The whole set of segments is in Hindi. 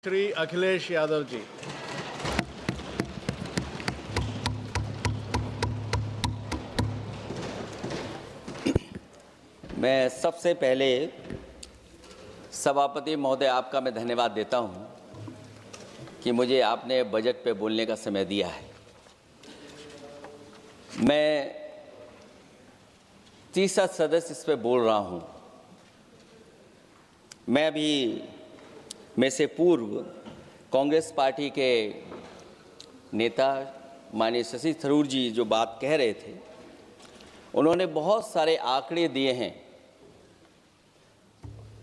श्री अखिलेश यादव जी। मैं सबसे पहले सभापति महोदय आपका मैं धन्यवाद देता हूं कि मुझे आपने बजट पे बोलने का समय दिया है। मैं तीसरा सदस्य इस पे बोल रहा हूं। मैं अभी में से पूर्व कांग्रेस पार्टी के नेता माननीय शशि थरूर जी जो बात कह रहे थे, उन्होंने बहुत सारे आंकड़े दिए हैं।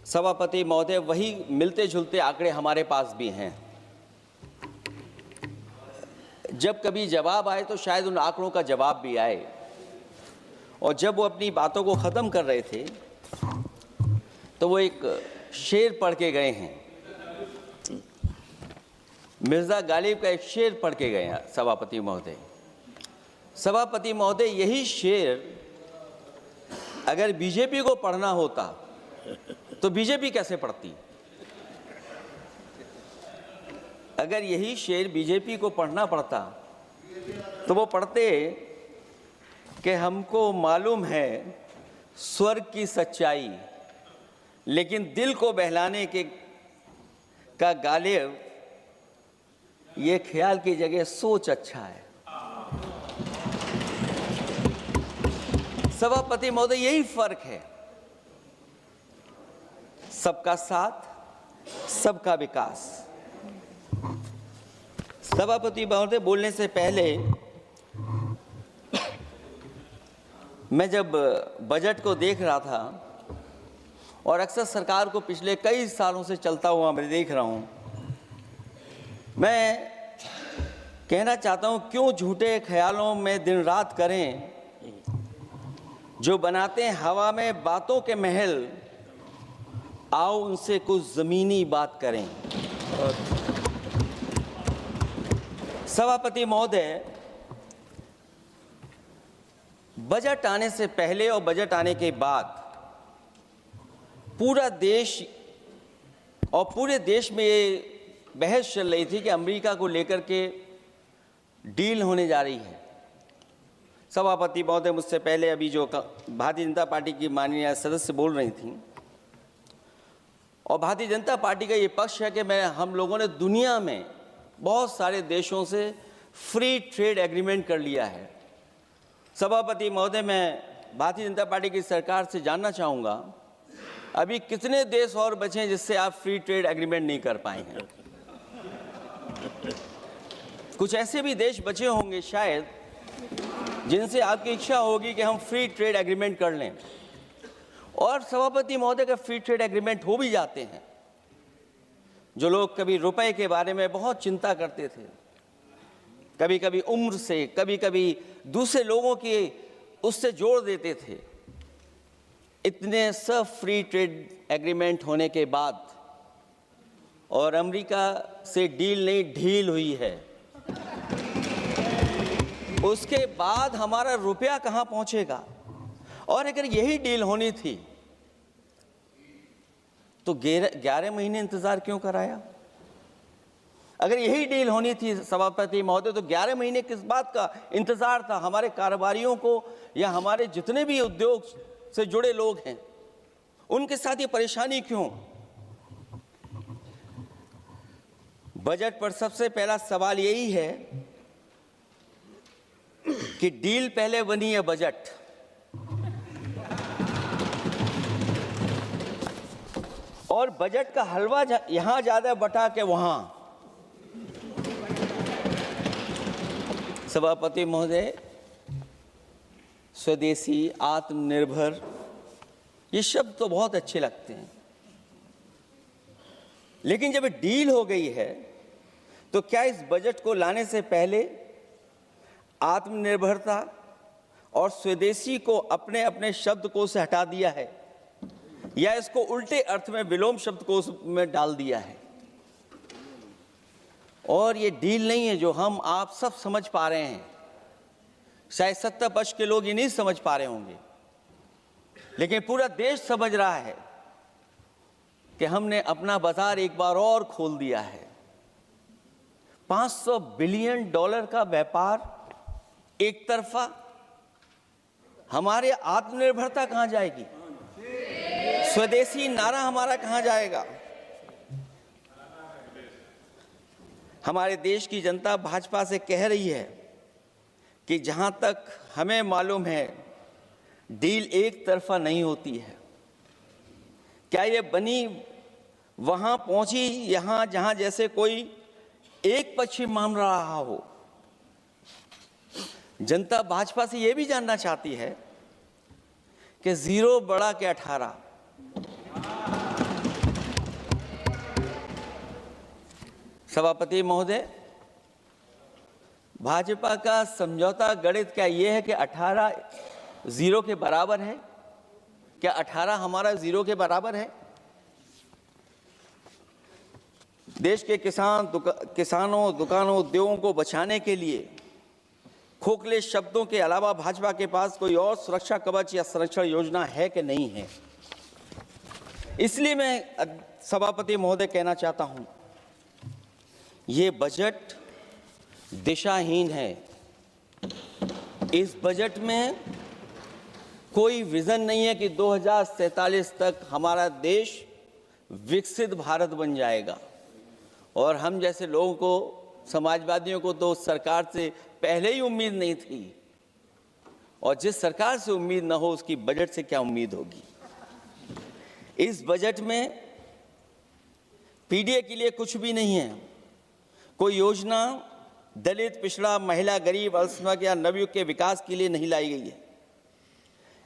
सभापति महोदय, वही मिलते जुलते आंकड़े हमारे पास भी हैं। जब कभी जवाब आए तो शायद उन आंकड़ों का जवाब भी आए। और जब वो अपनी बातों को ख़त्म कर रहे थे तो वो एक शेर पढ़ के गए हैं। मिर्ज़ा गालिब का एक शेर पढ़ के गए हैं सभापति महोदय। सभापति महोदय, यही शेर अगर बीजेपी को पढ़ना होता तो बीजेपी कैसे पढ़ती? अगर यही शेर बीजेपी को पढ़ना पड़ता तो वो पढ़ते कि हमको मालूम है स्वर्ग की सच्चाई, लेकिन दिल को बहलाने के का गालिब ये ख्याल की जगह सोच अच्छा है। सभापति महोदय, यही फर्क है। सबका साथ, सबका विकास। सभापति महोदय, बोलने से पहले मैं जब बजट को देख रहा था और अक्सर सरकार को पिछले कई सालों से चलता हुआ मैं देख रहा हूं, मैं कहना चाहता हूं, क्यों झूठे ख्यालों में दिन रात करें, जो बनाते हैं हवा में बातों के महल, आओ उनसे कुछ जमीनी बात करें। सभापति महोदय, बजट आने से पहले और बजट आने के बाद पूरा देश और पूरे देश में ये बहस चल रही थी कि अमेरिका को लेकर के डील होने जा रही है। सभापति महोदय, मुझसे पहले अभी जो भारतीय जनता पार्टी की माननीय सदस्य बोल रही थी, और भारतीय जनता पार्टी का ये पक्ष है कि हम लोगों ने दुनिया में बहुत सारे देशों से फ्री ट्रेड एग्रीमेंट कर लिया है। सभापति महोदय, मैं भारतीय जनता पार्टी की सरकार से जानना चाहूँगा, अभी कितने देश और बचे हैं जिससे आप फ्री ट्रेड एग्रीमेंट नहीं कर पाए हैं? कुछ ऐसे भी देश बचे होंगे शायद जिनसे आपकी इच्छा होगी कि हम फ्री ट्रेड एग्रीमेंट कर लें। और सभापति महोदय, का फ्री ट्रेड एग्रीमेंट हो भी जाते हैं, जो लोग कभी रुपए के बारे में बहुत चिंता करते थे, कभी कभी उम्र से, कभी कभी दूसरे लोगों की उससे जोड़ देते थे, इतने सब फ्री ट्रेड एग्रीमेंट होने के बाद और अमेरिका से डील नहीं ढील हुई है, उसके बाद हमारा रुपया कहां पहुंचेगा? और अगर यही डील होनी थी तो 11 महीने इंतजार क्यों कराया? अगर यही डील होनी थी सभापति महोदय, तो 11 महीने किस बात का इंतजार था? हमारे कारोबारियों को या हमारे जितने भी उद्योग से जुड़े लोग हैं, उनके साथ ये परेशानी क्यों? बजट पर सबसे पहला सवाल यही है कि डील पहले बनी है बजट। और बजट का हलवा यहां ज्यादा बटा के वहां। सभापति महोदय, स्वदेशी, आत्मनिर्भर, ये शब्द तो बहुत अच्छे लगते हैं, लेकिन जब डील हो गई है तो क्या इस बजट को लाने से पहले आत्मनिर्भरता और स्वदेशी को अपने अपने शब्दकोश से हटा दिया है, या इसको उल्टे अर्थ में विलोम शब्दकोश में डाल दिया है? और ये डील नहीं है जो हम आप सब समझ पा रहे हैं, शायद सत्ता पक्ष के लोग ये नहीं समझ पा रहे होंगे, लेकिन पूरा देश समझ रहा है कि हमने अपना बाजार एक बार और खोल दिया है। $500 बिलियन का व्यापार एक तरफा, हमारे आत्मनिर्भरता कहां जाएगी? स्वदेशी नारा हमारा कहां जाएगा? हमारे देश की जनता भाजपा से कह रही है कि जहां तक हमें मालूम है डील एक तरफा नहीं होती है। क्या ये बनी वहां पहुंची यहां जहां जैसे कोई एक पक्षी मान रहा हो? जनता भाजपा से यह भी जानना चाहती है कि 0 बड़ा के 18। सभापति महोदय, भाजपा का समझौता गणित क्या यह है कि 18 0 के बराबर है? क्या 18 हमारा 0 के बराबर है? देश के किसानों, दुकानों, उद्योगों को बचाने के लिए खोखले शब्दों के अलावा भाजपा के पास कोई और सुरक्षा कवच या संरक्षण योजना है कि नहीं है? इसलिए मैं सभापति महोदय कहना चाहता हूं, ये बजट दिशाहीन है। इस बजट में कोई विजन नहीं है कि 2047 तक हमारा देश विकसित भारत बन जाएगा। और हम जैसे लोगों को, समाजवादियों को तो सरकार से पहले ही उम्मीद नहीं थी, और जिस सरकार से उम्मीद ना हो उसकी बजट से क्या उम्मीद होगी? इस बजट में पीडीए के लिए कुछ भी नहीं है। कोई योजना दलित, पिछड़ा, महिला, गरीब, अल्पसंख्यक या नवयुवक के विकास के लिए नहीं लाई गई है।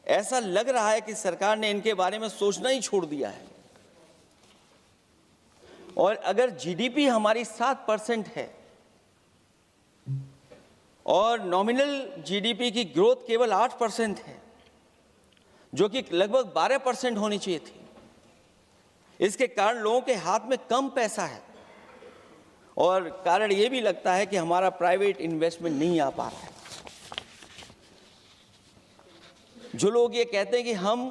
ऐसा लग रहा है कि सरकार ने इनके बारे में सोचना ही छोड़ दिया है। और अगर जीडीपी हमारी 7% है और नॉमिनल जीडीपी की ग्रोथ केवल 8% है, जो कि लगभग 12% होनी चाहिए थी, इसके कारण लोगों के हाथ में कम पैसा है। और कारण यह भी लगता है कि हमारा प्राइवेट इन्वेस्टमेंट नहीं आ पा रहा है। जो लोग ये कहते हैं कि हम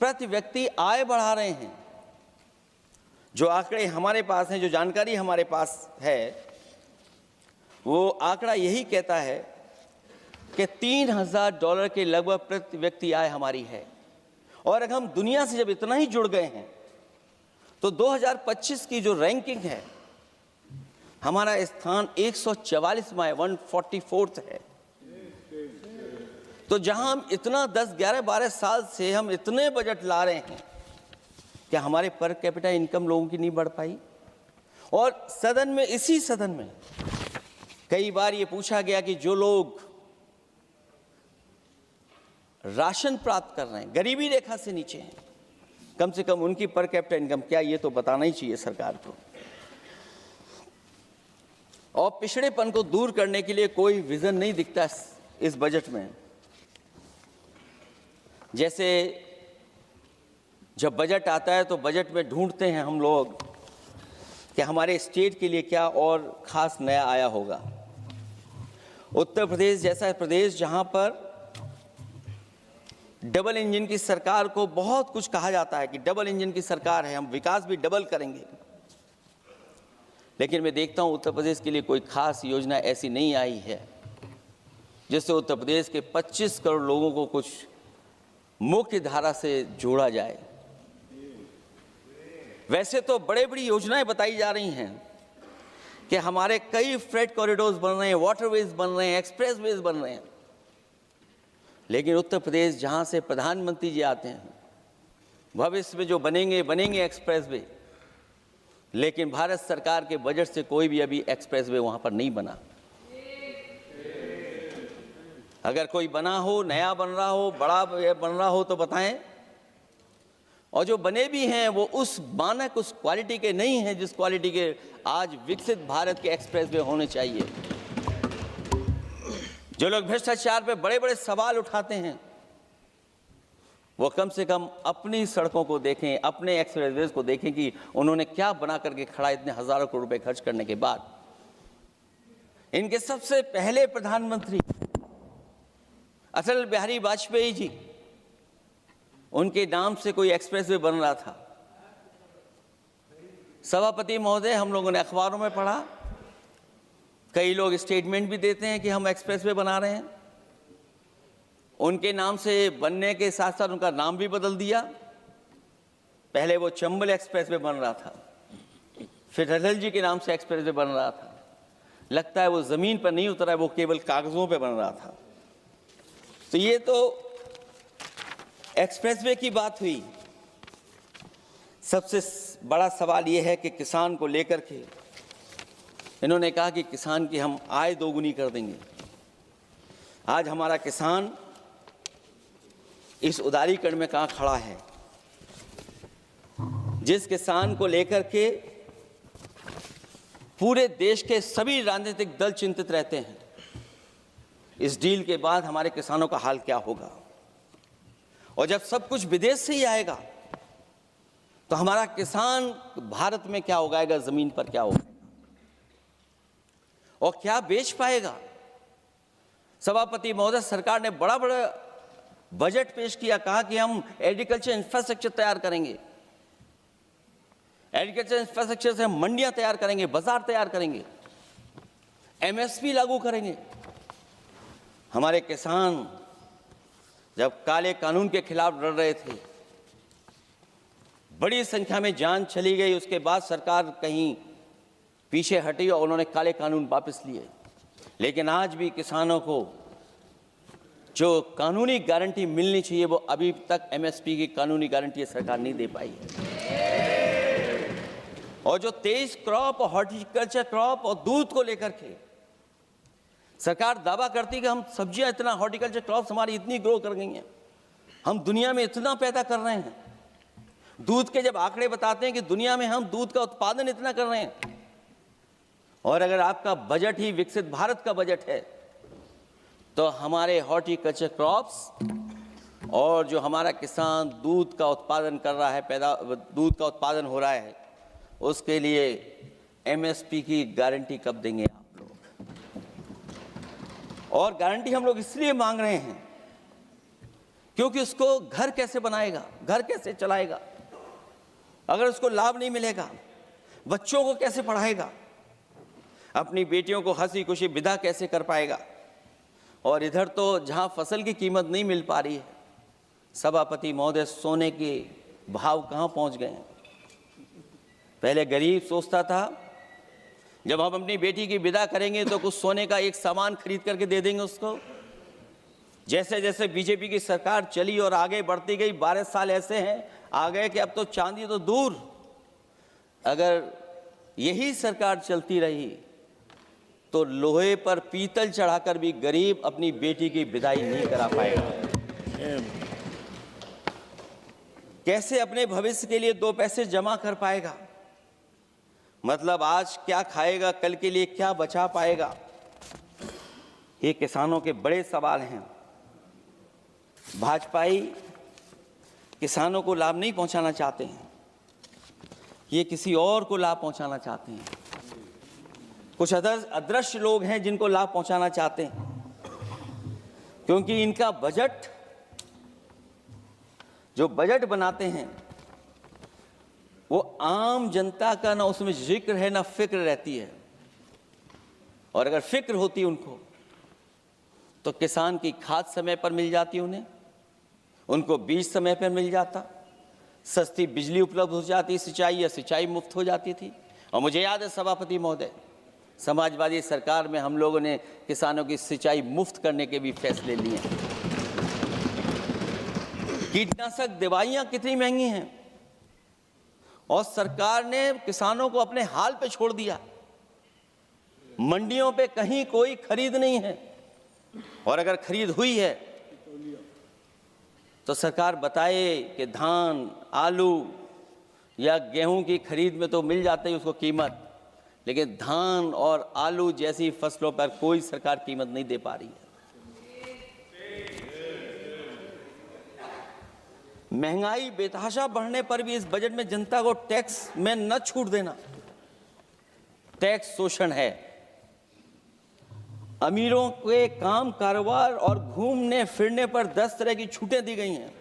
प्रति व्यक्ति आय बढ़ा रहे हैं, जो आंकड़े हमारे पास हैं, जो जानकारी हमारे पास है, वो आंकड़ा यही कहता है कि $3000 के लगभग प्रति व्यक्ति आय हमारी है। और अगर हम दुनिया से जब इतना ही जुड़ गए हैं तो 2025 की जो रैंकिंग है, हमारा स्थान 144वां है, 144th है। तो जहां हम इतना 10, 11, 12 साल से हम इतने बजट ला रहे हैं, क्या हमारे पर कैपिटा इनकम लोगों की नहीं बढ़ पाई? और सदन में, इसी सदन में कई बार ये पूछा गया कि जो लोग राशन प्राप्त कर रहे हैं, गरीबी रेखा से नीचे हैं, कम से कम उनकी पर कैपिटा इनकम क्या, ये तो बताना ही चाहिए सरकार को। और पिछड़ेपन को दूर करने के लिए कोई विजन नहीं दिखता इस बजट में। जैसे जब बजट आता है तो बजट में ढूंढते हैं हम लोग कि हमारे स्टेट के लिए क्या और खास नया आया होगा। उत्तर प्रदेश जैसा प्रदेश जहां पर डबल इंजन की सरकार को बहुत कुछ कहा जाता है कि डबल इंजन की सरकार है, हम विकास भी डबल करेंगे, लेकिन मैं देखता हूं उत्तर प्रदेश के लिए कोई खास योजना ऐसी नहीं आई है जिससे उत्तर प्रदेश के 25 करोड़ लोगों को कुछ मुख्य धारा से जोड़ा जाए। वैसे तो बड़े बड़ी योजनाएं बताई जा रही हैं कि हमारे कई फ्रेट कॉरिडोर्स बन रहे हैं, वाटरवेज बन रहे हैं, एक्सप्रेसवेज बन रहे हैं, लेकिन उत्तर प्रदेश जहां से प्रधानमंत्री जी आते हैं, भविष्य में जो बनेंगे एक्सप्रेसवे, लेकिन भारत सरकार के बजट से कोई भी अभी एक्सप्रेसवे वहां पर नहीं बना। अगर कोई बना हो, नया बन रहा हो, बड़ा बन रहा हो तो बताएं। और जो बने भी हैं वो उस मानक, उस क्वालिटी के नहीं हैं जिस क्वालिटी के आज विकसित भारत के एक्सप्रेसवे होने चाहिए। जो लोग भ्रष्टाचार पे बड़े बड़े सवाल उठाते हैं, वो कम से कम अपनी सड़कों को देखें, अपने एक्सप्रेसवेज को देखें कि उन्होंने क्या बना करके खड़ा इतने हजारों करोड़ रुपए खर्च करने के बाद। इनके सबसे पहले प्रधानमंत्री अटल बिहारी वाजपेयी जी, उनके नाम से कोई एक्सप्रेसवे बन रहा था। सभापति महोदय, हम लोगों ने अखबारों में पढ़ा कई लोग स्टेटमेंट भी देते हैं कि हम एक्सप्रेसवे बना रहे हैं, उनके नाम से बनने के साथ साथ उनका नाम भी बदल दिया। पहले वो चंबल एक्सप्रेसवे बन रहा था, फिर अटल जी के नाम से एक्सप्रेसवे बन रहा था। लगता है वो जमीन पर नहीं उतरा है, वो केवल कागजों पे बन रहा था। तो ये तो एक्सप्रेसवे की बात हुई। सबसे बड़ा सवाल ये है कि किसान को लेकर के इन्होंने कहा कि किसान की हम आय दोगुनी कर देंगे। आज हमारा किसान इस उदारीकरण में कहाँ खड़ा है? जिस किसान को लेकर के पूरे देश के सभी राजनीतिक दल चिंतित रहते हैं, इस डील के बाद हमारे किसानों का हाल क्या होगा? और जब सब कुछ विदेश से ही आएगा तो हमारा किसान भारत में क्या उगाएगा, जमीन पर क्या उगाएगा और क्या बेच पाएगा? सभापति महोदय, सरकार ने बड़ा बजट पेश किया, कहा कि हम एग्रीकल्चर इंफ्रास्ट्रक्चर तैयार करेंगे, एग्रीकल्चर इंफ्रास्ट्रक्चर से हम मंडियां तैयार करेंगे, बाजार तैयार करेंगे, एमएसपी लागू करेंगे। हमारे किसान जब काले कानून के खिलाफ लड़ रहे थे, बड़ी संख्या में जान चली गई, उसके बाद सरकार कहीं पीछे हटी और उन्होंने काले कानून वापस लिए। लेकिन आज भी किसानों को जो कानूनी गारंटी मिलनी चाहिए वो अभी तक एमएसपी की कानूनी गारंटी सरकार नहीं दे पाई है। और जो 23 क्रॉप और हॉर्टिकल्चर क्रॉप और दूध को लेकर के सरकार दावा करती कि हम सब्जियां इतना, हॉर्टिकल्चर क्रॉप्स हमारी इतनी ग्रो कर गई हैं, हम दुनिया में इतना पैदा कर रहे हैं। दूध के जब आंकड़े बताते हैं कि दुनिया में हम दूध का उत्पादन इतना कर रहे हैं, और अगर आपका बजट ही विकसित भारत का बजट है तो हमारे हॉर्टिकल्चर क्रॉप्स और जो हमारा किसान दूध का उत्पादन कर रहा है, दूध का उत्पादन हो रहा है, उसके लिए एमएसपी की गारंटी कब देंगे आप लोग? और गारंटी हम लोग इसलिए मांग रहे हैं क्योंकि उसको घर कैसे बनाएगा, घर कैसे चलाएगा? अगर उसको लाभ नहीं मिलेगा, बच्चों को कैसे पढ़ाएगा, अपनी बेटियों को हंसी खुशी विदा कैसे कर पाएगा? और इधर तो जहां फसल की कीमत नहीं मिल पा रही है, सभापति महोदय, सोने के भाव कहां पहुंच गए हैं? पहले गरीब सोचता था जब हम अपनी बेटी की विदा करेंगे तो कुछ सोने का एक सामान खरीद करके दे देंगे उसको। जैसे जैसे बीजेपी की सरकार चली और आगे बढ़ती गई, 12 साल ऐसे हैं आ गए कि अब तो चांदी तो दूर, अगर यही सरकार चलती रही तो लोहे पर पीतल चढ़ाकर भी गरीब अपनी बेटी की विदाई नहीं करा पाएगा। कैसे अपने भविष्य के लिए 2 पैसे जमा कर पाएगा? मतलब आज क्या खाएगा, कल के लिए क्या बचा पाएगा? ये किसानों के बड़े सवाल हैं। भाजपाई किसानों को लाभ नहीं पहुंचाना चाहते हैं, ये किसी और को लाभ पहुंचाना चाहते हैं। कुछ अदृश्य लोग हैं जिनको लाभ पहुंचाना चाहते हैं, क्योंकि इनका बजट, जो बजट बनाते हैं, वो आम जनता का ना उसमें जिक्र है ना फिक्र रहती है। और अगर फिक्र होती उनको तो किसान की खाद समय पर मिल जाती, उनको बीज समय पर मिल जाता, सस्ती बिजली उपलब्ध हो जाती, सिंचाई या सिंचाई मुफ्त हो जाती थी। और मुझे याद है सभापति महोदय, समाजवादी सरकार में हम लोगों ने किसानों की सिंचाई मुफ्त करने के भी फैसले लिए। कीटनाशक दवाइयां कितनी महंगी हैं और सरकार ने किसानों को अपने हाल पे छोड़ दिया। मंडियों पे कहीं कोई खरीद नहीं है, और अगर खरीद हुई है तो सरकार बताए कि धान, आलू या गेहूं की खरीद में तो मिल जाती है उसको कीमत, लेकिन धान और आलू जैसी फसलों पर कोई सरकार कीमत नहीं दे पा रही है। महंगाई बेतहाशा बढ़ने पर भी इस बजट में जनता को टैक्स में न छूट देना टैक्स शोषण है। अमीरों के काम कारोबार और घूमने फिरने पर 10 तरह की छूटें दी गई हैं,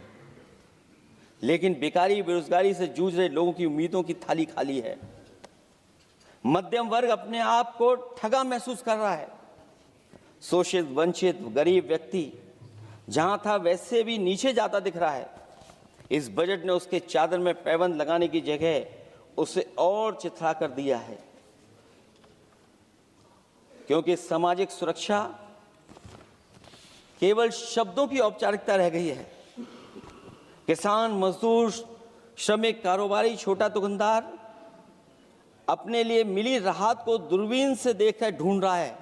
लेकिन बेकारी बेरोजगारी से जूझ रहे लोगों की उम्मीदों की थाली खाली है। मध्यम वर्ग अपने आप को ठगा महसूस कर रहा है। शोषित, वंचित, गरीब व्यक्ति जहां था वैसे भी नीचे जाता दिख रहा है। इस बजट ने उसके चादर में पैबंद लगाने की जगह उसे और चिथड़ा कर दिया है, क्योंकि सामाजिक सुरक्षा केवल शब्दों की औपचारिकता रह गई है। किसान, मजदूर, श्रमिक, कारोबारी, छोटा दुकानदार अपने लिए मिली राहत को दूरबीन से देखकर ढूंढ रहा है,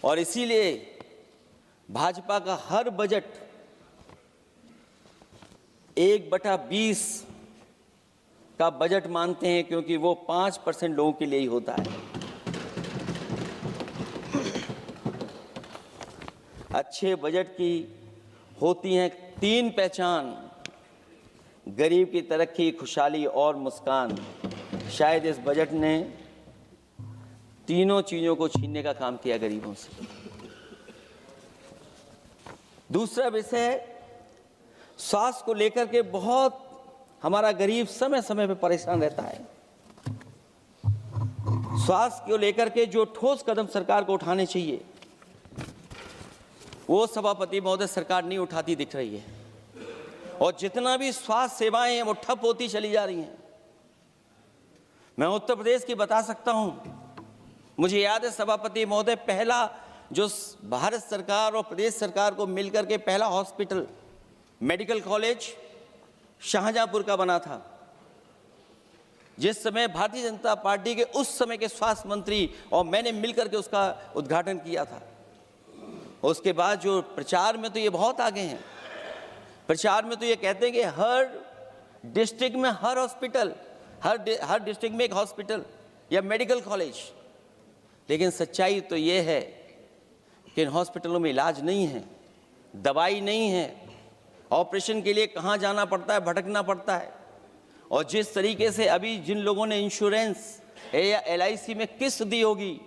और इसीलिए भाजपा का हर बजट 1/20 का बजट मानते हैं, क्योंकि वो 5% लोगों के लिए ही होता है। अच्छे बजट की होती हैं 3 पहचान: गरीब की तरक्की, खुशहाली और मुस्कान। शायद इस बजट ने तीनों चीजों को छीनने का काम किया गरीबों से। दूसरा विषय, स्वास्थ्य को लेकर के बहुत हमारा गरीब समय समय पर परेशान रहता है। स्वास्थ्य को लेकर के जो ठोस कदम सरकार को उठाने चाहिए, वो सभापति महोदय सरकार नहीं उठाती दिख रही है, और जितना भी स्वास्थ्य सेवाएं हैं वो ठप होती चली जा रही हैं। मैं उत्तर प्रदेश की बता सकता हूं, मुझे याद है सभापति महोदय, पहला जो भारत सरकार और प्रदेश सरकार को मिलकर के पहला हॉस्पिटल, मेडिकल कॉलेज शाहजहांपुर का बना था, जिस समय भारतीय जनता पार्टी के उस समय के स्वास्थ्य मंत्री और मैंने मिलकर के उसका उद्घाटन किया था। उसके बाद जो प्रचार में तो ये बहुत आगे हैं, प्रचार में तो ये कहते हैं कि हर डिस्ट्रिक्ट में हर हॉस्पिटल, हर डिस्ट्रिक्ट में एक हॉस्पिटल या मेडिकल कॉलेज, लेकिन सच्चाई तो ये है कि इन हॉस्पिटलों में इलाज नहीं है, दवाई नहीं है, ऑपरेशन के लिए कहाँ जाना पड़ता है, भटकना पड़ता है। और जिस तरीके से अभी जिन लोगों ने इंश्योरेंस या LIC में किस्त दी होगी,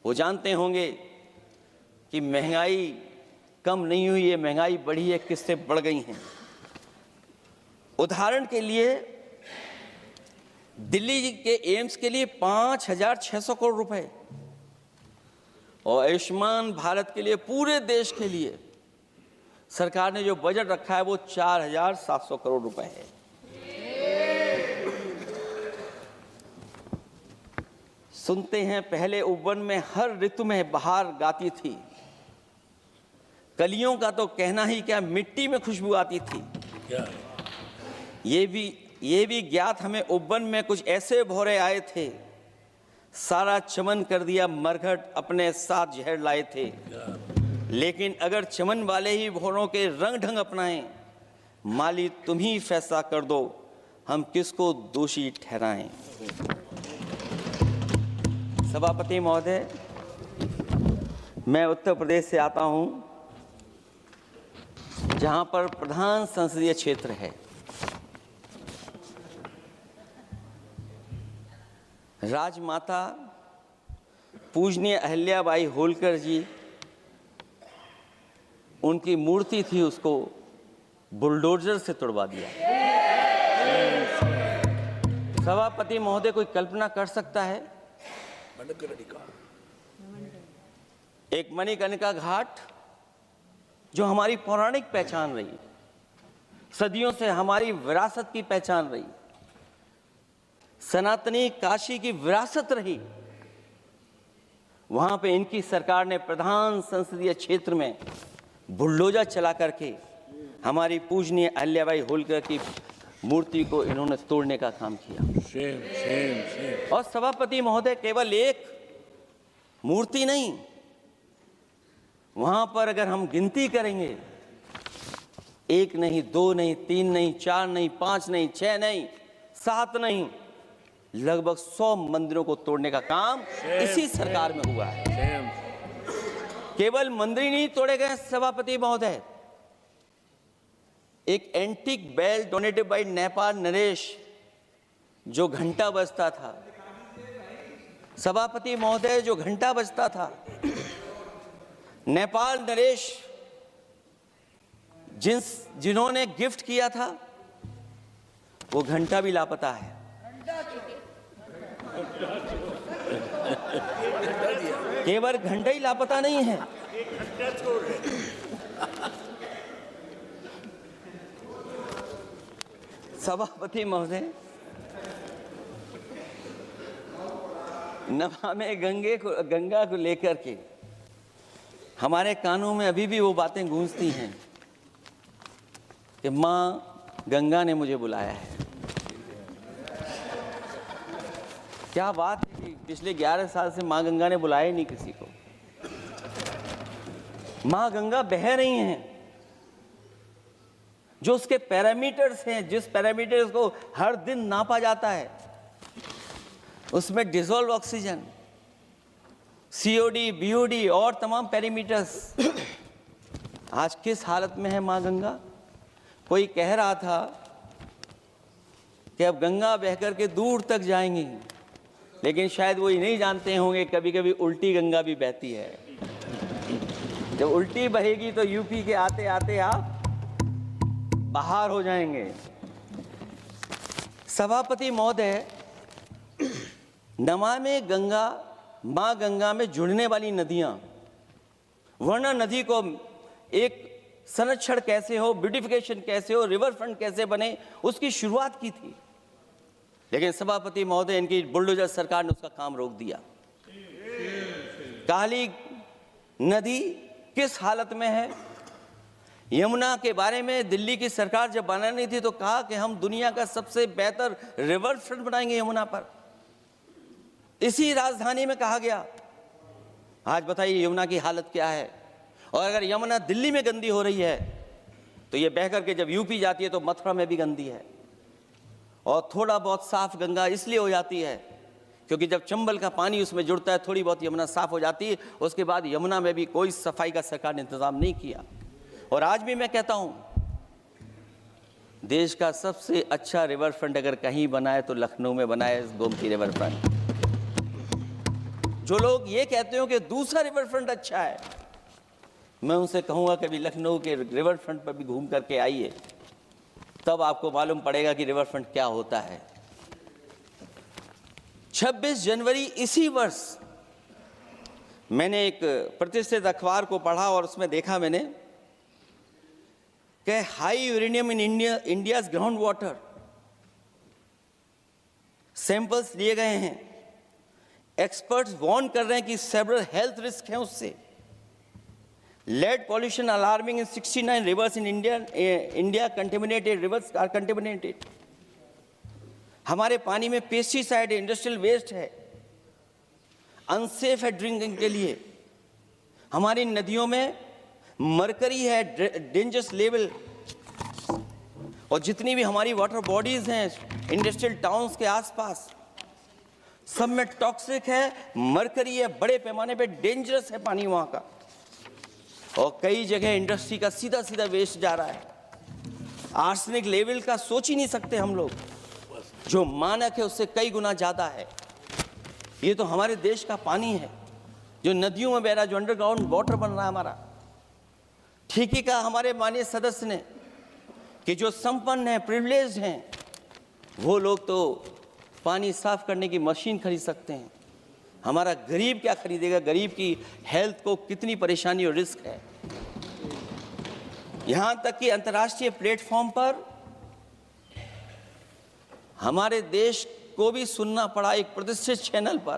वो जानते होंगे कि महंगाई कम नहीं हुई है, महंगाई बढ़ी है, किस्तें बढ़ गई हैं। उदाहरण के लिए दिल्ली के एम्स के लिए 5,600 करोड़ रुपए, और आयुष्मान भारत के लिए पूरे देश के लिए सरकार ने जो बजट रखा है वो 4,700 करोड़ रुपए है। सुनते हैं पहले उपवन में हर ऋतु में बहार गाती थी, कलियों का तो कहना ही क्या, मिट्टी में खुशबू आती थी। ये भी ज्ञात हमें उपवन में कुछ ऐसे भौरे आए थे, सारा चमन कर दिया मरघट, अपने साथ जहर लाए थे। लेकिन अगर चमन वाले ही भौरों के रंग ढंग अपनाएं, माली तुम ही फैसला कर दो, हम किसको दोषी ठहराएं। सभापति महोदय, मैं उत्तर प्रदेश से आता हूं, जहां पर प्रधान संसदीय क्षेत्र है। राजमाता पूजनीय अहिल्याबाई होलकर जी, उनकी मूर्ति थी, उसको बुलडोजर से तोड़वा दिया। सभापति महोदय, कोई कल्पना कर सकता है एक मणिकर्णिका घाट जो हमारी पौराणिक पहचान रही, सदियों से हमारी विरासत की पहचान रही, सनातनी काशी की विरासत रही, वहां पे इनकी सरकार ने प्रधान संसदीय क्षेत्र में बुलडोजर चला करके हमारी पूजनीय अहिल्याबाई होलकर की मूर्ति को इन्होंने तोड़ने का काम किया। और सभापति महोदय, केवल एक मूर्ति नहीं, वहां पर अगर हम गिनती करेंगे, 1 नहीं, 2 नहीं, 3 नहीं, 4 नहीं, 5 नहीं, 6 नहीं, 7 नहीं, लगभग 100 मंदिरों को तोड़ने का काम इसी सरकार में हुआ है। केवल मंदिर नहीं तोड़े गए सभापति महोदय, एक antique bell donated by Nepal नरेश, जो घंटा बजता था, सभापति महोदय, जो घंटा बजता था, नेपाल नरेश जिन्होंने गिफ्ट किया था, वो घंटा भी लापता है। केवल घंटा ही लापता नहीं है। सभापति महोदय, नमामि गंगा को लेकर के हमारे कानों में अभी भी वो बातें गूंजती हैं कि माँ गंगा ने मुझे बुलाया है। क्या बात है कि पिछले 11 साल से माँ गंगा ने बुलाया ही नहीं किसी को। माँ गंगा बह रही हैं, जो उसके पैरामीटर्स हैं, जिस पैरामीटर्स को हर दिन नापा जाता है, उसमें डिसॉल्व ऑक्सीजन, सीओडी, बीओडी और तमाम पैरामीटर्स आज किस हालत में है माँ गंगा। कोई कह रहा था कि अब गंगा बह करके दूर तक जाएंगी, लेकिन शायद वो ये नहीं जानते होंगे कभी कभी उल्टी गंगा भी बहती है। जब उल्टी बहेगी तो यूपी के आते आते आप बाहर हो जाएंगे। सभापति महोदय, नमामि गंगा, मां गंगा में जुड़ने वाली नदियां, वरना नदी को एक संरक्षण कैसे हो, ब्यूटिफिकेशन कैसे हो, रिवर फ्रंट कैसे बने, उसकी शुरुआत की थी। लेकिन सभापति महोदय, इनकी बुलडोजर सरकार ने उसका काम रोक दिया। काली नदी किस हालत में है। यमुना के बारे में दिल्ली की सरकार जब बनानी थी तो कहा कि हम दुनिया का सबसे बेहतर रिवर फ्रंट बनाएंगे यमुना पर। इसी राजधानी में कहा गया। आज बताइए यमुना की हालत क्या है। और अगर यमुना दिल्ली में गंदी हो रही है तो ये बह करके जब यूपी जाती है तो मथुरा में भी गंदी है। और थोड़ा बहुत साफ गंगा इसलिए हो जाती है क्योंकि जब चंबल का पानी उसमें जुड़ता है, थोड़ी बहुत यमुना साफ हो जाती है। उसके बाद यमुना में भी कोई सफाई का सरकार ने इंतजाम नहीं किया। और आज भी मैं कहता हूं, देश का सबसे अच्छा रिवर फ्रंट अगर कहीं बना है तो लखनऊ में बना है, गोमती रिवर फ्रंट। जो लोग ये कहते हो कि दूसरा रिवर फ्रंट अच्छा है, मैं उनसे कहूंगा कभी लखनऊ के रिवर फ्रंट पर भी घूम करके आइए, तब आपको मालूम पड़ेगा कि रिवर फ्रंट क्या होता है। 26 जनवरी इसी वर्ष मैंने एक प्रतिष्ठित अखबार को पढ़ा और उसमें देखा मैंने कि high uranium in India's ground water samples लिए गए हैं। एक्सपर्ट्स वार्न कर रहे हैं कि सेवरल हेल्थ रिस्क हैं उससे। Lead pollution alarming in 69 rivers in India contaminated, rivers are contaminated. हमारे पानी में पेस्टिसाइड है, इंडस्ट्रियल वेस्ट है, अनसेफ है ड्रिंकिंग के लिए। हमारी नदियों में मरकरी है, डेंजरस लेवल। और जितनी भी हमारी वाटर बॉडीज हैं इंडस्ट्रियल टाउन्स के आसपास, सब में टॉक्सिक है, मरकरी है, बड़े पैमाने पे डेंजरस है पानी वहां का। और कई जगह इंडस्ट्री का सीधा सीधा वेस्ट जा रहा है। आर्सेनिक लेवल का सोच ही नहीं सकते हम लोग, जो मानक है उससे कई गुना ज्यादा है। ये तो हमारे देश का पानी है जो नदियों में बह रहा है, जो अंडरग्राउंड वाटर बन रहा है हमारा। ठीक ही कहा हमारे माननीय सदस्य ने कि जो संपन्न हैं, प्रिविलेज्ड हैं, वो लोग तो पानी साफ करने की मशीन खरीद सकते हैं। हमारा गरीब क्या खरीदेगा। गरीब की हेल्थ को कितनी परेशानी और रिस्क है। यहां तक कि अंतर्राष्ट्रीय प्लेटफॉर्म पर हमारे देश को भी सुनना पड़ा एक प्रतिष्ठित चैनल पर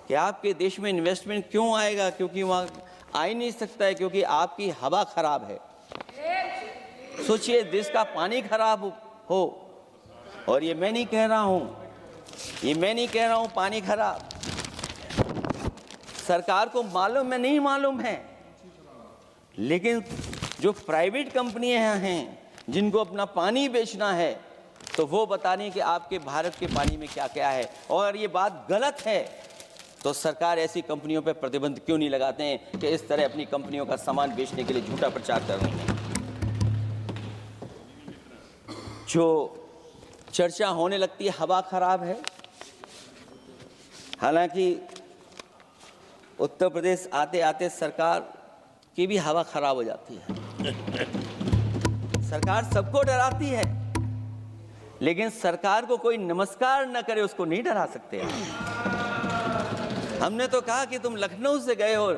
कि आपके देश में इन्वेस्टमेंट क्यों आएगा, क्योंकि वहां आ ही नहीं सकता है, क्योंकि आपकी हवा खराब है। सोचिए, देश का पानी खराब हो। और ये मैं नहीं कह रहा हूं, पानी खराब सरकार को मालूम है, नहीं मालूम है, लेकिन जो प्राइवेट कंपनियां हैं जिनको अपना पानी बेचना है, तो वो बता रही हैं कि आपके भारत के पानी में क्या क्या है। और अगर ये बात गलत है तो सरकार ऐसी कंपनियों पर प्रतिबंध क्यों नहीं लगाते हैं कि इस तरह अपनी कंपनियों का सामान बेचने के लिए झूठा प्रचार कर रहे हैं। जो चर्चा होने लगती है हवा खराब है, हालांकि उत्तर प्रदेश आते आते सरकार की भी हवा खराब हो जाती है। सरकार सबको डराती है लेकिन सरकार को कोई नमस्कार न करे उसको नहीं डरा सकते आप। हमने तो कहा कि तुम लखनऊ से गए हो,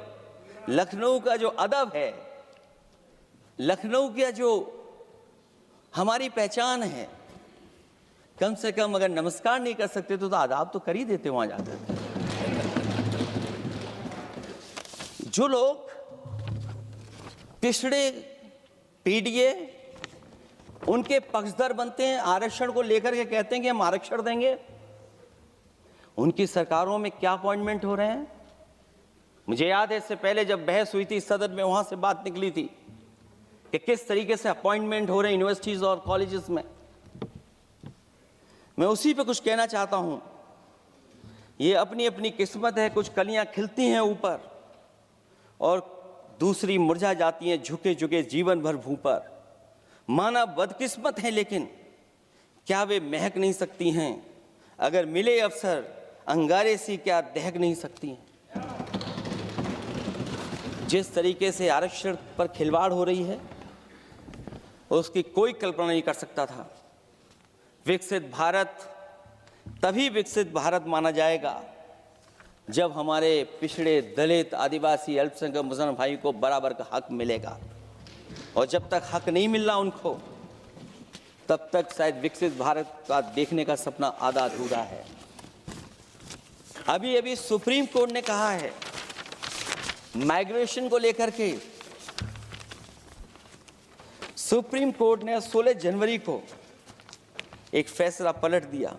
लखनऊ का जो अदब है, लखनऊ का जो हमारी पहचान है, कम से कम अगर नमस्कार नहीं कर सकते तो आदाब तो कर ही देते वहां जाकर। जो लोग पिछड़े पीडीए उनके पक्षधर बनते हैं, आरक्षण को लेकर के कहते हैं कि हम आरक्षण देंगे, उनकी सरकारों में क्या अपॉइंटमेंट हो रहे हैं। मुझे याद है इससे पहले जब बहस हुई थी सदन में, वहां से बात निकली थी कि किस तरीके से अपॉइंटमेंट हो रहे हैं यूनिवर्सिटीज और कॉलेजेस में। मैं उसी पे कुछ कहना चाहता हूं। ये अपनी अपनी किस्मत है, कुछ कलियां खिलती हैं ऊपर और दूसरी मुरझा जाती हैं झुके झुके जीवन भर भूं पर। माना बदकिस्मत है, लेकिन क्या वे महक नहीं सकती हैं? अगर मिले अवसर अंगारे सी क्या दहक नहीं सकती हैं? जिस तरीके से आरक्षण पर खिलवाड़ हो रही है उसकी कोई कल्पना नहीं कर सकता था। विकसित भारत तभी विकसित भारत माना जाएगा जब हमारे पिछड़े, दलित, आदिवासी, अल्पसंख्यक मुसलमान भाई को बराबर का हक मिलेगा। और जब तक हक नहीं मिल रहा उनको, तब तक शायद विकसित भारत का देखने का सपना आधा अधूरा है। अभी अभी सुप्रीम कोर्ट ने कहा है माइग्रेशन को लेकर के, सुप्रीम कोर्ट ने 16 जनवरी को एक फैसला पलट दिया।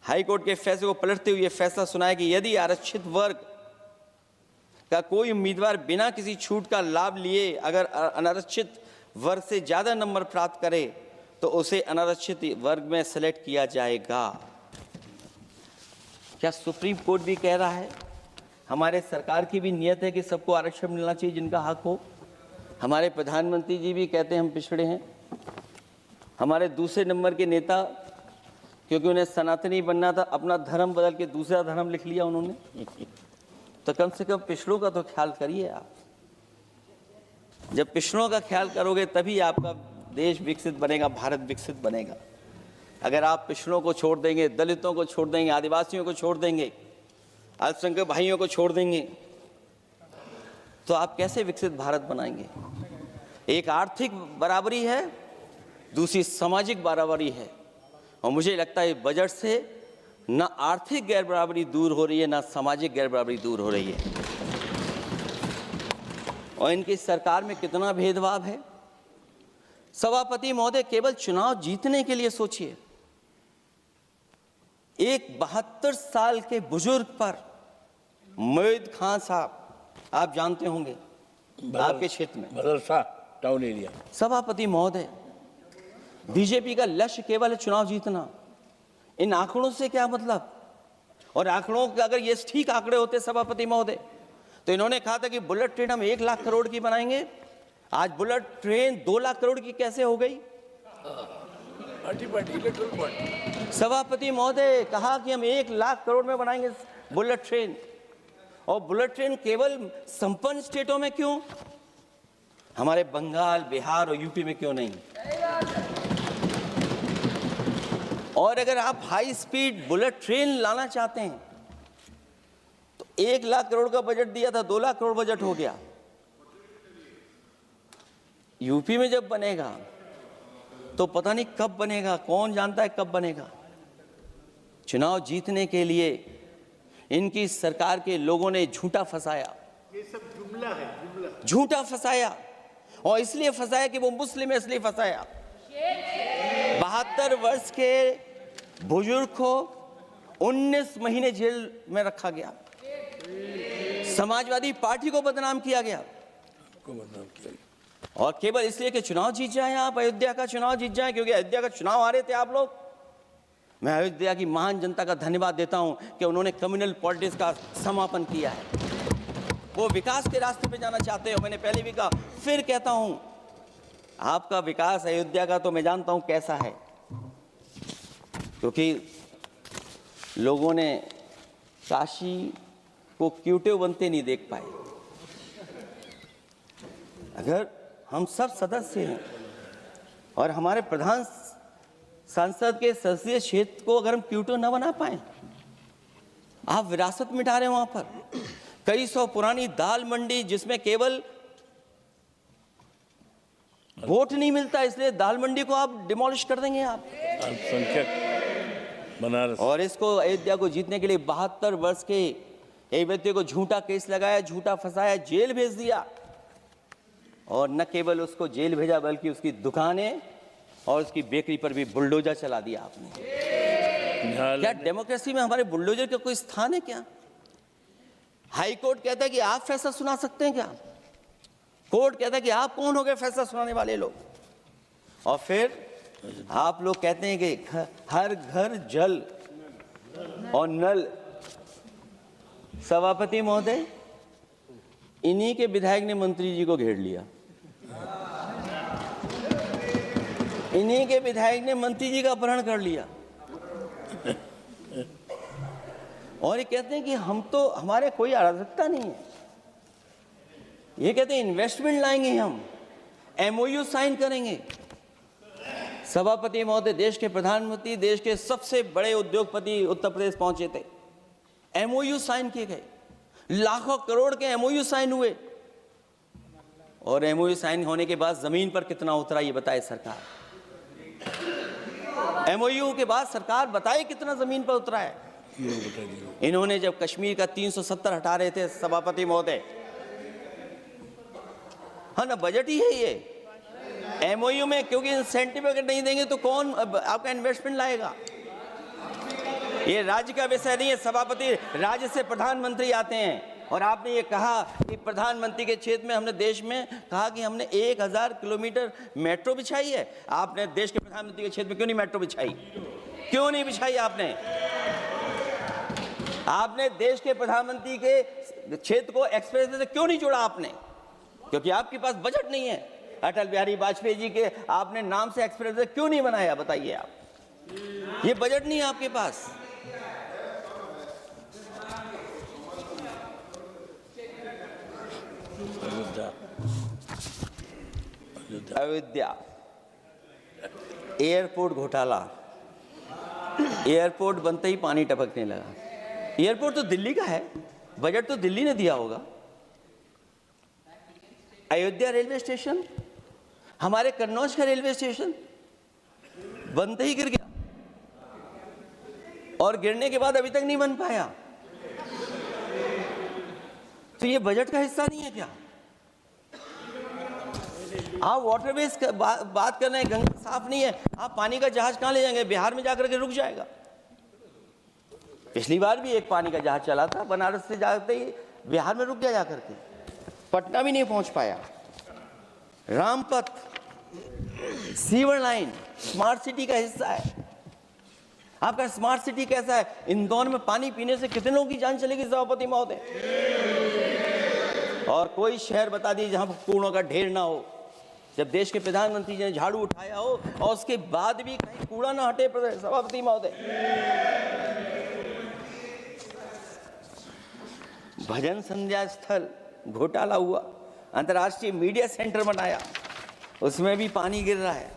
हाई कोर्ट के फैसले को पलटते हुए फैसला सुनाया कि यदि आरक्षित वर्ग का कोई उम्मीदवार बिना किसी छूट का लाभ लिए अगर अनारक्षित वर्ग से ज्यादा नंबर प्राप्त करे तो उसे अनारक्षित वर्ग में सेलेक्ट किया जाएगा। क्या सुप्रीम कोर्ट भी कह रहा है? हमारे सरकार की भी नियत है कि सबको आरक्षण मिलना चाहिए जिनका हक हो। हमारे प्रधानमंत्री जी भी कहते हैं हम पिछड़े हैं। हमारे दूसरे नंबर के नेता, क्योंकि उन्हें सनातनी बनना था, अपना धर्म बदल के दूसरा धर्म लिख लिया उन्होंने। तो कम से कम पिछड़ों का तो ख्याल करिए आप। जब पिछड़ों का ख्याल करोगे तभी आपका देश विकसित बनेगा, भारत विकसित बनेगा। अगर आप पिछड़ों को छोड़ देंगे, दलितों को छोड़ देंगे, आदिवासियों को छोड़ देंगे, अल्पसंख्यक भाइयों को छोड़ देंगे, तो आप कैसे विकसित भारत बनाएंगे? एक आर्थिक बराबरी है, दूसरी सामाजिक बराबरी है। और मुझे लगता है बजट से न आर्थिक गैर बराबरी दूर हो रही है, न सामाजिक गैर बराबरी दूर हो रही है। और इनकी सरकार में कितना भेदभाव है। सभापति महोदय, केवल चुनाव जीतने के लिए सोचिए, एक 72 साल के बुजुर्ग पर मोईद खान साहब, आप जानते होंगे आपके क्षेत्र में, बदरसा टाउन एरिया। सभापति महोदय, बीजेपी का लक्ष्य केवल है चुनाव जीतना। इन आंकड़ों से क्या मतलब? और आंकड़ों के अगर ये ठीक आंकड़े होते सभापति महोदय, तो इन्होंने कहा था कि बुलेट ट्रेन हम 1 लाख करोड़ की बनाएंगे। आज बुलेट ट्रेन 2 लाख करोड़ की कैसे हो गई? सभापति महोदय कहा कि हम 1 लाख करोड़ में बनाएंगे बुलेट ट्रेन। और बुलेट ट्रेन केवल संपन्न स्टेटों में क्यों? हमारे बंगाल, बिहार और यूपी में क्यों नहीं? और अगर आप हाई स्पीड बुलेट ट्रेन लाना चाहते हैं तो 1 लाख करोड़ का बजट दिया था, 2 लाख करोड़ बजट हो गया। यूपी में जब बनेगा तो पता नहीं कब बनेगा, कौन जानता है कब बनेगा। चुनाव जीतने के लिए इनकी सरकार के लोगों ने झूठा फंसाया। ये सब जुमला है, जुमला। झूठा फंसाया, और इसलिए फंसाया कि वो मुस्लिम है, इसलिए फंसाया। 72 वर्ष के बुजुर्ग को 19 महीने जेल में रखा गया। समाजवादी पार्टी को बदनाम किया गया, और केवल इसलिए कि चुनाव जीत जाए आप, अयोध्या का चुनाव जीत जाए, क्योंकि अयोध्या का चुनाव हारे थे आप लोग। मैं अयोध्या की महान जनता का धन्यवाद देता हूं कि उन्होंने कम्युनल पॉलिटिक्स का समापन किया है। वो विकास के रास्ते पे जाना चाहते हो। मैंने पहले भी कहा, फिर कहता हूं, आपका विकास अयोध्या का तो मैं जानता हूं कैसा है, क्योंकि लोगों ने काशी को क्यूटिव बनते नहीं देख पाए। अगर हम सब सदस्य हैं और हमारे प्रधान संसद के संसदीय क्षेत्र को अगर हम क्यूटो न बना पाए, आप विरासत मिटा रहे हैं वहां पर। कई सौ पुरानी दाल मंडी जिसमें केवल वोट नहीं मिलता, इसलिए दाल मंडी को आप डिमोलिश कर देंगे आप। अल्पसंख्यक बनारस और इसको अयोध्या को जीतने के लिए 72 वर्ष के एक व्यक्ति को झूठा केस लगाया, झूठा फंसाया, जेल भेज दिया। और न केवल उसको जेल भेजा बल्कि उसकी दुकानें और उसकी बेकरी पर भी बुलडोजर चला दिया आपने। क्या डेमोक्रेसी में हमारे बुलडोजर का कोई स्थान है क्या? हाई कोर्ट कहता है कि आप फैसला सुना सकते हैं क्या? कोर्ट कहता है कि आप कौन हो गए फैसला सुनाने वाले लोग? और फिर आप लोग कहते हैं कि हर घर जल और नल। सभापति महोदय, इन्हीं के विधायक ने मंत्री जी को घेर लिया, इन्हीं के विधायक ने मंत्री जी का अपहरण कर लिया और ये कहते हैं कि हम तो, हमारे कोई अराजकता नहीं है। ये कहते हैं इन्वेस्टमेंट लाएंगे, हम एमओयू साइन करेंगे। सभापति महोदय, देश के प्रधानमंत्री, देश के सबसे बड़े उद्योगपति उत्तर प्रदेश पहुंचे थे, एमओयू साइन किए गए, लाखों करोड़ के एमओयू साइन हुए। और एमओयू साइन होने के बाद जमीन पर कितना उतरा ये बताए सरकार। एमओयू के बाद सरकार बताए कितना जमीन पर उतरा है। इन्होंने जब कश्मीर का 370 हटा रहे थे सभापति महोदय, हाँ ना, बजट ही है ये एमओयू में, क्योंकि इंसेंटिव अगर नहीं देंगे तो कौन आपका इन्वेस्टमेंट लाएगा? ये राज्य का विषय नहीं है सभापति, राज्य से प्रधानमंत्री आते हैं। और आपने ये कहा कि प्रधानमंत्री के क्षेत्र में हमने देश में कहा कि हमने 1000 किलोमीटर मेट्रो बिछाई है। आपने देश के प्रधानमंत्री के क्षेत्र में क्यों नहीं मेट्रो बिछाई? क्यों नहीं बिछाई आपने? आपने देश के प्रधानमंत्री के क्षेत्र को एक्सप्रेस वे से क्यों नहीं जोड़ा आपने? क्योंकि आपके पास बजट नहीं है। अटल बिहारी वाजपेयी जी के आपने नाम से एक्सप्रेस वे क्यों नहीं बनाया, बताइए आप? ये बजट नहीं है आपके पास। अयोध्या एयरपोर्ट घोटाला, एयरपोर्ट बनते ही पानी टपकने लगा। एयरपोर्ट तो दिल्ली का है, बजट तो दिल्ली ने दिया होगा। अयोध्या रेलवे स्टेशन, हमारे कन्नौज का रेलवे स्टेशन बनते ही गिर गया और गिरने के बाद अभी तक नहीं बन पाया। तो ये बजट का हिस्सा नहीं है क्या? आप वाटरवेज बात कर रहे हैं, गंगा साफ नहीं है, आप पानी का जहाज कहां ले जाएंगे? बिहार में जाकर के रुक जाएगा। पिछली बार भी एक पानी का जहाज चला था, बनारस से जाते ही बिहार में रुक गया, जाकर के पटना भी नहीं पहुंच पाया। Rampath, sewer line smart city का हिस्सा है। आपका स्मार्ट सिटी कैसा है? इंदौर में पानी पीने से कितने लोगों की जान चलेगी सभापति महोदय? और कोई शहर बता दीजिए जहां कूड़ों का ढेर ना हो। जब देश के प्रधानमंत्री जी ने झाड़ू उठाया हो और उसके बाद भी कहीं कूड़ा ना हटे सभापति महोदय। भजन संध्या स्थल घोटाला हुआ, अंतर्राष्ट्रीय मीडिया सेंटर बनाया, उसमें भी पानी गिर रहा है।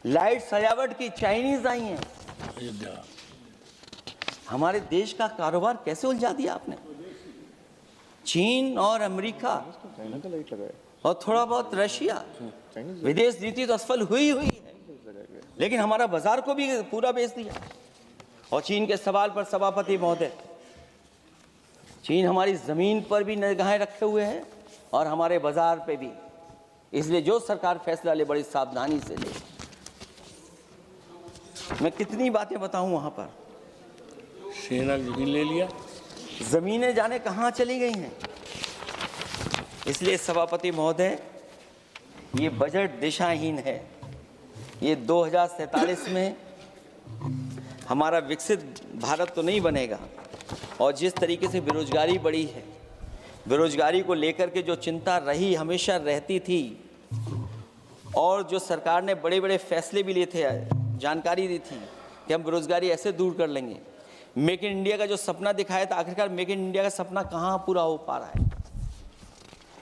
लाइट सजावट की चाइनीज आई हैं। हमारे देश का कारोबार कैसे उलझा दिया आपने? चीन और अमेरिका और थोड़ा बहुत रशिया, विदेश नीति तो असफल हुई है, लेकिन हमारा बाजार को भी पूरा बेच दिया। और चीन के सवाल पर सभापति महोदय, चीन हमारी जमीन पर भी निगाहें रखे हुए है और हमारे बाजार पे भी। इसलिए जो सरकार फैसला ले बड़ी सावधानी से ले। मैं कितनी बातें बताऊं, वहां पर सेना जमीन ले लिया, जमीनें जाने कहां चली गई हैं। इसलिए सभापति महोदय, ये बजट दिशाहीन है। ये 2047 में हमारा विकसित भारत तो नहीं बनेगा। और जिस तरीके से बेरोजगारी बढ़ी है, बेरोजगारी को लेकर के जो चिंता रही, हमेशा रहती थी, और जो सरकार ने बड़े बड़े फैसले भी लिए थे, जानकारी दी थी कि हम बेरोजगारी ऐसे दूर कर लेंगे। मेक इन इंडिया का जो सपना दिखाया था, आखिरकार मेक इन इंडिया का सपना कहाँ पूरा हो पा रहा है?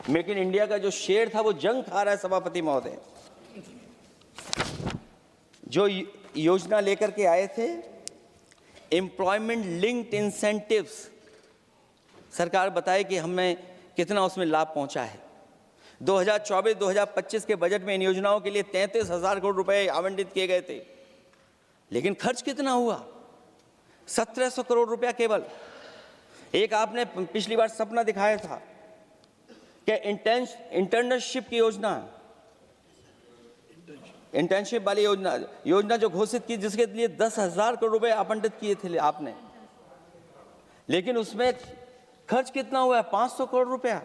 मेक इन इंडिया का जो शेर था वो जंग खा रहा है सभापति महोदय। जो योजना लेकर के आए थे, एम्प्लॉयमेंट लिंक्ड इंसेंटिव्स। सरकार बताए कि हमें कितना उसमें लाभ पहुंचा है। 2024-2025 के बजट में इन योजनाओं के लिए 33,000 करोड़ रुपए आवंटित किए गए थे, लेकिन खर्च कितना हुआ? 1,700 करोड़ रुपया केवल। एक आपने पिछली बार सपना दिखाया था कि इंटर्नशिप की योजना, इंटर्नशिप वाली योजना जो घोषित की, जिसके लिए 10,000 करोड़ रुपए आवंटित किए थे आपने, लेकिन उसमें खर्च कितना हुआ है? 500 करोड़ रुपया।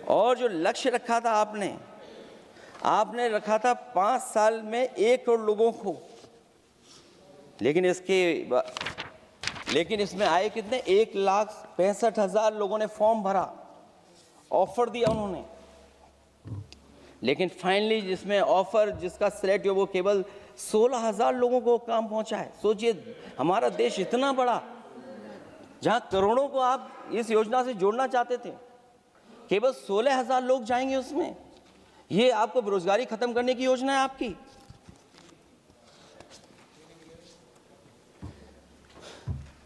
और जो लक्ष्य रखा था आपने रखा था 5 साल में 1 करोड़ लोगों को, लेकिन इसमें आए कितने? 1,65,000 लोगों ने फॉर्म भरा, ऑफर दिया उन्होंने, लेकिन फाइनली जिसमें ऑफर, जिसका सिलेक्ट हुआ, वो केवल 16,000 लोगों को काम पहुंचा है। सोचिए, हमारा देश इतना बड़ा, जहां करोड़ों को आप इस योजना से जोड़ना चाहते थे, केवल 16,000 लोग जाएंगे उसमें। ये आपको बेरोजगारी खत्म करने की योजना है आपकी।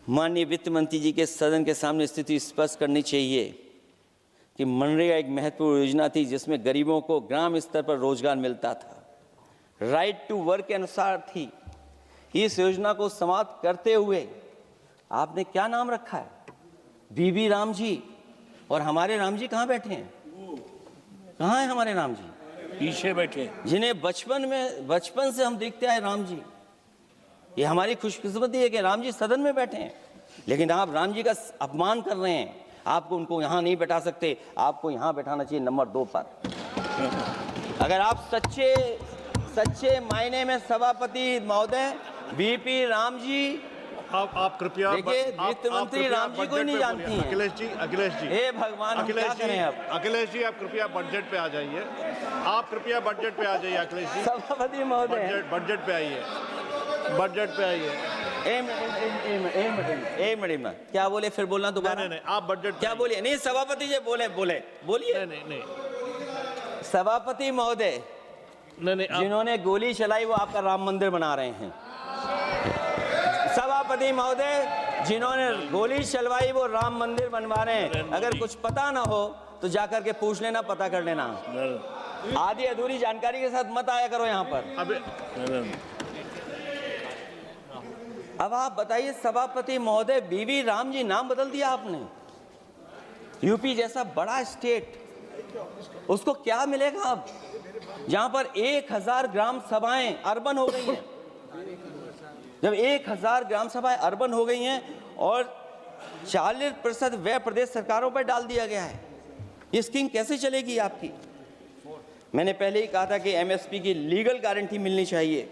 माननीय वित्त मंत्री जी के सदन के सामने स्थिति स्पष्ट करनी चाहिए कि मनरेगा एक महत्वपूर्ण योजना थी, जिसमें गरीबों को ग्राम स्तर पर रोजगार मिलता था, राइट टू वर्क के अनुसार थी। इस योजना को समाप्त करते हुए आपने क्या नाम रखा है? बीबी राम जी। और हमारे राम जी कहाँ बैठे हैं? कहाँ है हमारे राम जी? पीछे बैठे, जिन्हें बचपन से हम देखते आए राम जी। ये हमारी खुशकिस्मती है कि राम जी सदन में बैठे हैं, लेकिन आप राम जी का अपमान कर रहे हैं। आपको उनको यहाँ नहीं बैठा सकते, आपको यहाँ बैठाना चाहिए नंबर 2 पर। अगर आप सच्चे मायने में सभापति महोदय बीपी राम जी, आप कृपया देखिए, वित्त मंत्री राम जी को ही नहीं जानती हैं। अखिलेश जी हे भगवान, हम क्या करें अब? अखिलेश जी, आप कृपया बजट पे आ जाइए। आप कृपया बजट पे आ जाइए अखिलेश जी। सभापति महोदय, बजट पे आइए, बजट पे आइए। एक मिनट, क्या बोले? फिर बोलना दोबारा। नहीं, आप बजट क्या बोलिए? नहीं, सभापति जी बोलिए। नहीं, सभापति महोदय, नहीं, जिन्होंने गोली चलाई वो आपका राम मंदिर बना रहे हैं। सभापति महोदय, जिन्होंने गोली चलवाई वो राम मंदिर बनवा रहे हैं। अगर कुछ पता ना हो तो जाकर के पूछ लेना, पता कर लेना। आधी अधूरी जानकारी के साथ मत आया करो यहाँ पर। अब आप बताइए सभापति महोदय, बीवी राम जी नाम बदल दिया आपने। यूपी जैसा बड़ा स्टेट, उसको क्या मिलेगा अब, जहां पर 1,000 ग्राम सभाएं अर्बन हो गई हैं। जब 1,000 ग्राम सभाएं अर्बन हो गई हैं और 40% व्यय प्रदेश सरकारों पर डाल दिया गया है, ये स्कीम कैसे चलेगी आपकी? मैंने पहले ही कहा था कि एमएसपी की लीगल गारंटी मिलनी चाहिए।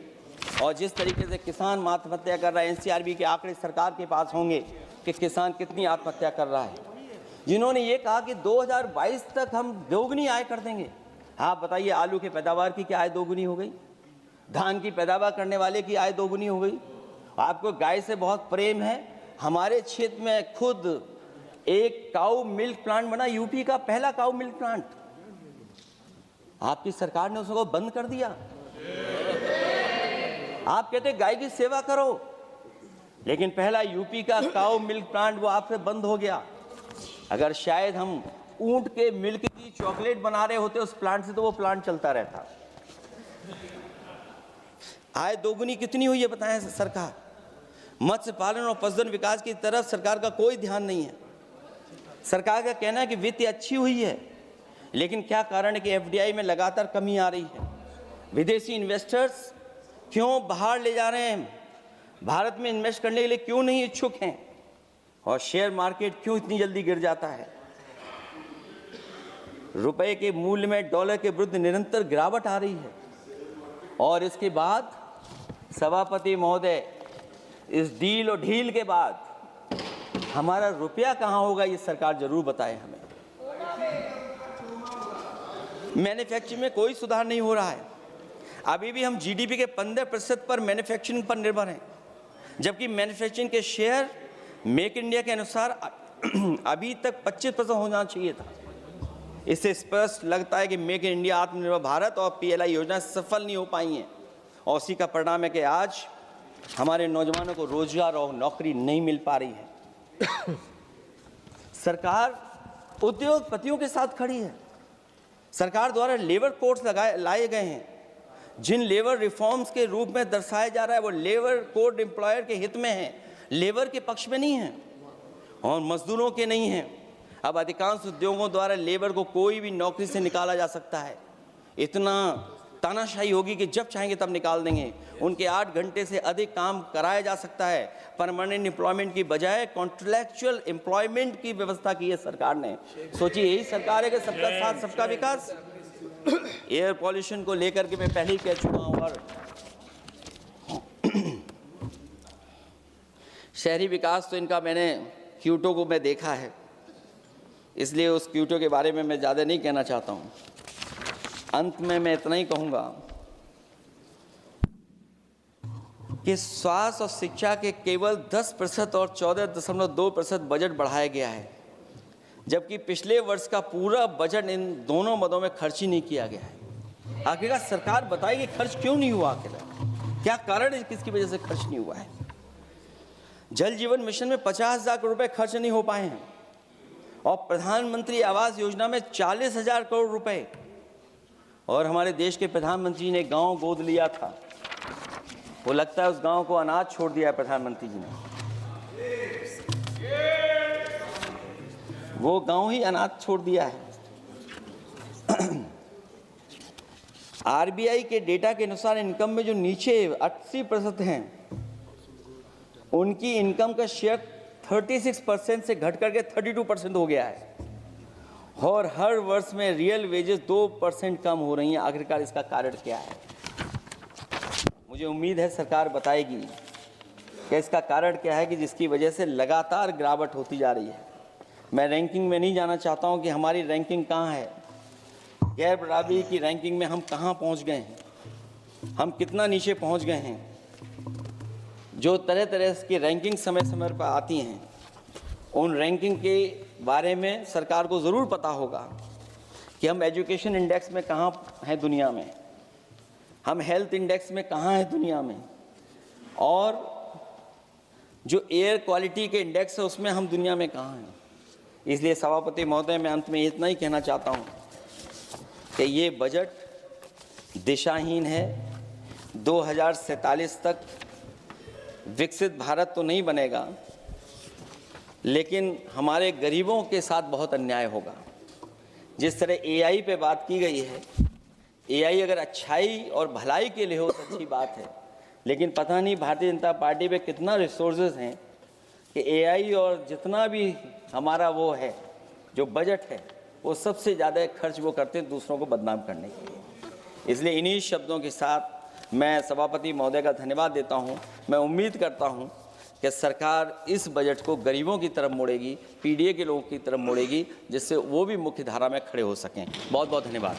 और जिस तरीके से किसान आत्महत्या कर रहा है, एनसीआरबी के आंकड़े सरकार के पास होंगे कि किसान कितनी आत्महत्या कर रहा है। जिन्होंने ये कहा कि 2022 तक हम दोगुनी आय कर देंगे। आप बताइए, आलू की पैदावार की क्या आय दोगुनी हो गई? धान की पैदावार करने वाले की आय दोगुनी हो गई। आपको गाय से बहुत प्रेम है। हमारे क्षेत्र में खुद एक काऊ मिल्क प्लांट बना, यूपी का पहला काऊ मिल्क प्लांट। आपकी सरकार ने उसको बंद कर दिया। आप कहते गाय की सेवा करो, लेकिन पहला यूपी का काऊ मिल्क प्लांट वो आपसे बंद हो गया। अगर शायद हम ऊंट के मिल्क की चॉकलेट बना रहे होते उस प्लांट से, तो वो प्लांट चलता रहता। आय दोगुनी कितनी हुई है बताएं सरकार? मत्स्य पालन और पशुधन विकास की तरफ सरकार का कोई ध्यान नहीं है। सरकार का कहना है कि वित्त अच्छी हुई है, लेकिन क्या कारण है कि एफडीआई में लगातार कमी आ रही है? विदेशी इन्वेस्टर्स क्यों बाहर ले जा रहे हैं? भारत में इन्वेस्ट करने के लिए क्यों नहीं इच्छुक हैं? और शेयर मार्केट क्यों इतनी जल्दी गिर जाता है? रुपए के मूल्य में डॉलर के विरुद्ध निरंतर गिरावट आ रही है। और इसके बाद सभापति महोदय, इस डील और ढील के बाद हमारा रुपया कहां होगा, ये सरकार जरूर बताए हमें। मैन्युफैक्चरिंग में कोई सुधार नहीं हो रहा है। अभी भी हम जीडीपी के 15% पर मैन्युफैक्चरिंग पर निर्भर हैं, जबकि मैन्युफैक्चरिंग के शेयर मेक इंडिया के अनुसार अभी तक 25% होना चाहिए था। इससे स्पष्ट लगता है कि मेक इन इंडिया, आत्मनिर्भर भारत और PLI योजना सफल नहीं हो पाई हैं और उसी का परिणाम है कि आज हमारे नौजवानों को रोजगार और नौकरी नहीं मिल पा रही है। सरकार उद्योगपतियों के साथ खड़ी है। सरकार द्वारा लेबर कोड्स लाए गए हैं, जिन लेबर रिफॉर्म्स के रूप में दर्शाया जा रहा है वो लेबर कोड एम्प्लॉयर के हित में है, लेबर के पक्ष में नहीं है और मजदूरों के नहीं है। अब अधिकांश उद्योगों द्वारा लेबर को कोई भी नौकरी से निकाला जा सकता है। इतना तानाशाही होगी कि जब चाहेंगे तब निकाल देंगे। उनके 8 घंटे से अधिक काम कराया जा सकता है। परमानेंट एम्प्लॉयमेंट की बजाय कॉन्ट्रैक्चुअल एम्प्लॉयमेंट की व्यवस्था की है सरकार ने। सोचिए, यही सरकार है कि सबका साथ सबका विकास। एयर पॉल्यूशन को लेकर के मैं पहले ही कह चुका हूँ और शहरी विकास तो इनका मैंने क्यूटो को मैं देखा है, इसलिए उस क्यूटो के बारे में मैं ज़्यादा नहीं कहना चाहता हूँ। अंत में मैं इतना ही कहूँगा कि स्वास्थ्य और शिक्षा के केवल 10% और 14.2% बजट बढ़ाया गया है, जबकि पिछले वर्ष का पूरा बजट इन दोनों मदों में खर्च ही नहीं किया गया है। आखिरकार सरकार बताएगी खर्च क्यों नहीं हुआ, आखिर क्या कारण है, किसकी वजह से खर्च नहीं हुआ है। जल जीवन मिशन में 50,000 करोड़ रुपए खर्च नहीं हो पाए हैं और प्रधानमंत्री आवास योजना में 40,000 करोड़ रुपए, और हमारे देश के प्रधानमंत्री ने गांव गोद लिया था, वो लगता है उस गांव को अनाथ छोड़ दिया है प्रधानमंत्री जी ने, वो गांव ही अनाथ छोड़ दिया है। RBI के डेटा के अनुसार इनकम में जो नीचे 80% हैं, उनकी इनकम का शेयर 36% से घट करके 32% हो गया है और हर वर्ष में रियल वेजेस 2% कम हो रही हैं। आखिरकार इसका कारण क्या है? मुझे उम्मीद है सरकार बताएगी कि इसका कारण क्या है कि जिसकी वजह से लगातार गिरावट होती जा रही है। मैं रैंकिंग में नहीं जाना चाहता हूं कि हमारी रैंकिंग कहां है, गैर बराबरी की रैंकिंग में हम कहां पहुंच गए हैं, हम कितना नीचे पहुंच गए हैं। जो तरह तरह की रैंकिंग समय समय पर आती हैं, उन रैंकिंग के बारे में सरकार को ज़रूर पता होगा कि हम एजुकेशन इंडेक्स में कहाँ हैं दुनिया में, हम हेल्थ इंडेक्स में कहाँ हैं दुनिया में, और जो एयर क्वालिटी के इंडेक्स है उसमें हम दुनिया में कहाँ हैं। इसलिए सभापति महोदय, मैं अंत में इतना ही कहना चाहता हूँ कि ये बजट दिशाहीन है। 2047 तक विकसित भारत तो नहीं बनेगा, लेकिन हमारे गरीबों के साथ बहुत अन्याय होगा। जिस तरह AI पे बात की गई है, AI अगर अच्छाई और भलाई के लिए हो तो अच्छी बात है, लेकिन पता नहीं भारतीय जनता पार्टी पे कितना रिसोर्सेज हैं कि AI और जितना भी हमारा वो है जो बजट है, वो सबसे ज़्यादा खर्च वो करते हैं दूसरों को बदनाम करने के लिए। इसलिए इन्हीं शब्दों के साथ मैं सभापति महोदय का धन्यवाद देता हूँ। मैं उम्मीद करता हूँ कि सरकार इस बजट को गरीबों की तरफ मोड़ेगी, PDA के लोगों की तरफ मोड़ेगी, जिससे वो भी मुख्य धारा में खड़े हो सकें। बहुत बहुत धन्यवाद।